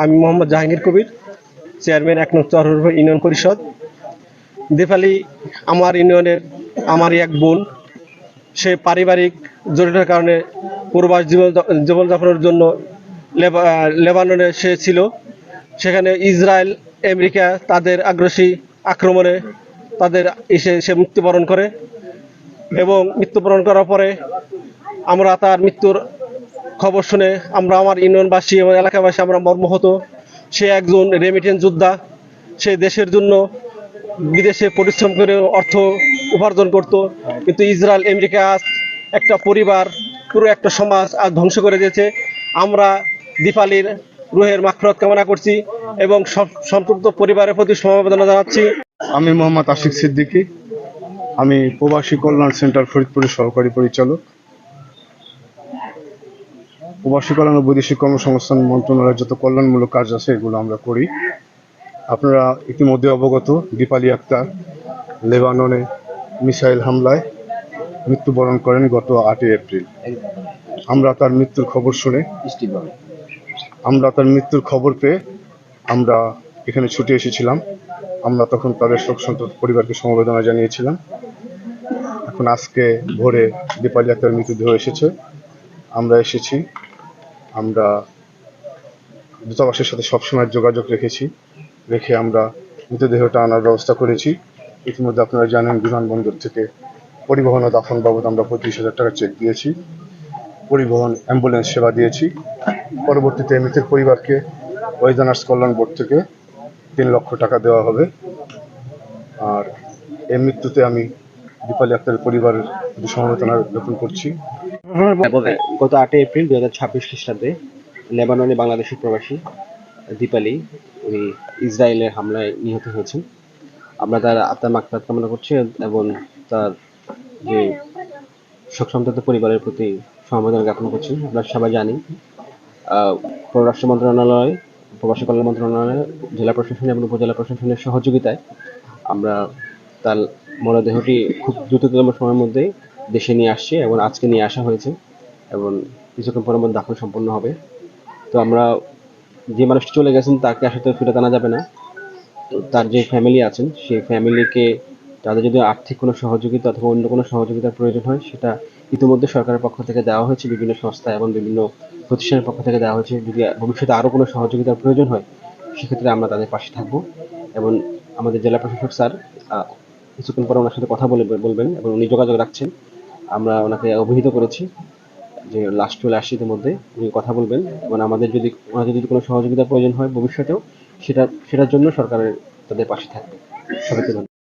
আমি মোহাম্মদ জাহাঙ্গীর কবির, চেয়ারম্যান ১ নং চরহরফ ইউনিয়ন পরিষদ। দীপালি আমার ইউনিয়নের আমারই এক বোন। সে পারিবারিক জটিলতার কারণে প্রবাস জীবনযাপনের জন্য লেবাননে সে ছিল। সেখানে ইসরায়েল আমেরিকা তাদের আগ্রাসী আক্রমণে তাদের সে মৃত্যুবরণ করে এবং মৃত্যুবরণ করার পরে আমরা তার মৃত্যুর খবর শুনে আমার ইউনিয়নবাসী এবং এলাকাবাসী আমরা মর্মাহত। সে একজন রেমিটেন্স যোদ্ধা। সে দেশের জন্য বিদেশে পরিশ্রম করে অর্থ উপার্জন করত, কিন্তু ইসরায়েল আমেরিকা আজ একটা পরিবার, পুরো একটা সমাজ আজ ধ্বংস করে দিয়েছে। আমরা দীপালির রুহের মাগফিরাত কামনা করছি এবং সম্পৃক্ত পরিবারের প্রতি সমবেদনা জানাচ্ছি। আমি মোহাম্মদ আশিক সিদ্দিকী, আমি প্রবাসী কল্যাণ সেন্টার ফরিদপুরের সহকারী পরিচালক। প্রবাসী কল্যাণ ও বৈদেশিক কর্মসংস্থান মন্ত্রণালয়ের যত কল্যাণমূলক কাজ আছে এগুলো আমরা করি। আপনারা ইতিমধ্যে অবগত, দীপালি আক্তার লেবাননে মিসাইল হামলায় মৃত্যুবরণ করেন গত 8 এপ্রিল। আমরা তার মৃত্যুর খবর পেয়ে আমরা এখানে ছুটে এসেছিলাম। আমরা তখন তাদের শোক সন্তপ্ত পরিবারকে সমবেদনা জানিয়েছিলাম। এখন আজকে ভোরে দীপালি আক্তার মৃতদেহ এসেছে। আমরা এসেছি, আমরা দূতাবাসের সাথে সবসময় যোগাযোগ রেখে আমরা মৃতদেহটা আনার ব্যবস্থা করেছি। ইতিমধ্যে আপনারা জানেন, বিমানবন্দর থেকে পরিবহন ও দাফন বাবদ আমরা 35,000 টাকা চেক দিয়েছি, পরিবহন অ্যাম্বুলেন্স সেবা দিয়েছি। পরবর্তীতে মৃতের পরিবারকে ওয়েদানার্স কল্যাণ বোর্ড থেকে 3 লক্ষ টাকা দেওয়া হবে। আর এই মৃত্যুতে আমি দীপালি আক্তারের পরিবারের সমবেদনা জ্ঞাপন করছি। গত 8 এপ্রিল 2026 খ্রিস্টাব্দে লেবাননে বাংলাদেশের প্রবাসী দীপালি উনি ইসরায়েলের হামলায় নিহত হয়েছেন। আমরা তার আত্মার মাগফিরাত কামনা করছি এবং তার যে শোক সন্তপ্ত পরিবারের প্রতি সমবেদনা জ্ঞাপন করছি। আমরা সবাই জানি, পররাষ্ট্র মন্ত্রণালয়, প্রবাসী কল্যাণ মন্ত্রণালয়, জেলা প্রশাসন এবং উপজেলা প্রশাসনের সহযোগিতায় আমরা তার মরদেহটি খুব দ্রুততম সময়ের মধ্যেই দেশে নিয়ে আসছি এবং আজকে নিয়ে আসা হয়েছে এবং কিছুক্ষণ পরের মধ্যে দাফন সম্পন্ন হবে। তো আমরা যে মানুষটি চলে গেছেন তাকে আসলে ফিরে আনা যাবে না। তো তার যে ফ্যামিলি আছেন সেই ফ্যামিলিকে তাদের যদি আর্থিক কোনো সহযোগিতা অথবা অন্য কোনো সহযোগিতার প্রয়োজন হয়, সেটা ইতিমধ্যে সরকারের পক্ষ থেকে দেওয়া হয়েছে, বিভিন্ন সংস্থা এবং বিভিন্ন প্রতিষ্ঠানের পক্ষ থেকে দেওয়া হয়েছে। যদি ভবিষ্যতে আরও কোনো সহযোগিতার প্রয়োজন হয়, সেক্ষেত্রে আমরা তাদের পাশে থাকবো। এবং আমাদের জেলা প্রশাসক স্যার কিছুক্ষণ পরে ওনার সাথে কথা বলবেন এবং উনি যোগাযোগ রাখছেন। আমরা ওনাকে অবহিত করেছি যে লাস্ট চলে আসছে, ইতিমধ্যে উনি কথা বলবেন এবং ওনাদের যদি কোনো সহযোগিতার প্রয়োজন হয় ভবিষ্যতেও, সেটার জন্য সরকারের তাদের পাশে থাকবে। সবাইকে ধন্যবাদ।